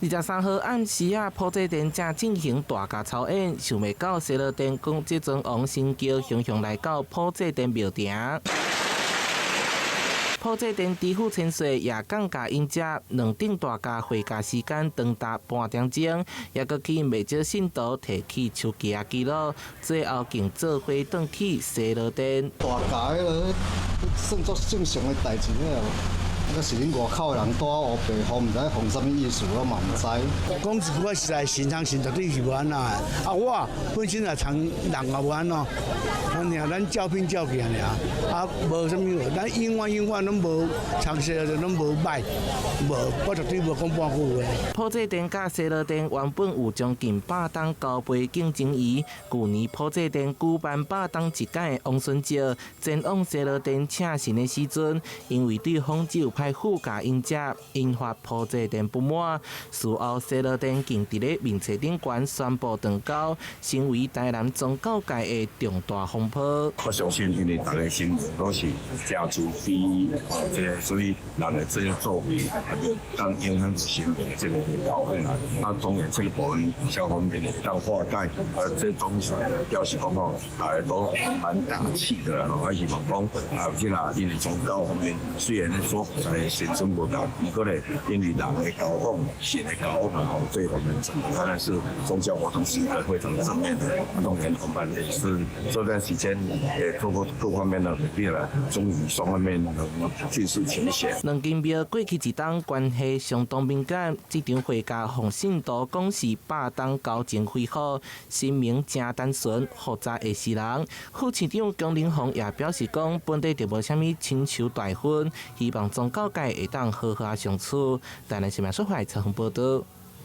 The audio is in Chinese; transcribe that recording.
23號暗時埔際鎮正進行大甲操演，想袂到西螺鎮公職尊王神轎雄雄來到埔際鎮廟埕。埔際鎮知府千歲也降價應接2頂大甲回家時間長達半點鐘，也閣去袂少信徒提起手機記錄，最後竟做伙轉去西螺鎮。大甲迄個算作正常的代志了。那是恁外口的人帶烏白風，毋知風什麼意思，我嘛毋知。講一句話實在，新昌新絕對是無安啦。我本身也常人也無安咯，咱照片照片爾，無什麼，咱永遠攏無常識，攏無歹，我絕對無講半句話。埔際鎮甲西螺鎮原本有將近100檔交杯競爭儀，去年埔際鎮舉辦100檔一屆的王孫轎前往西螺鎮請神的時陣，因為對風酒派附加應接，引發埔際鎮不滿。事後西螺鎮竟佇咧面冊頂懸宣布斷交，成為台南宗教界的重大風波。我相信，因為大家心都是家族第一，所以人的這些作為，當影響性這個搞回來，那當然這個部分消防面當化解，這東西表示講哦，大家都蠻打氣的啦，我希望講即啦，因為宗教方面雖然說先生不到，不過呢，因為人的交往、神的交往，這方面當然是宗教活動是非常正面的。當然，我們也是這段時間也透過各方面的努力了，終於雙方面能盡釋前嫌。兩間廟過去一檔關係相當敏感，這場回家奉信徒講是100檔交情恢復，心明真單純，複雜的是人。副市長江凌峰也表示講，本地就無啥物親像大婚，希望宗教界會當好好相處。台南新聞社會採訪報道。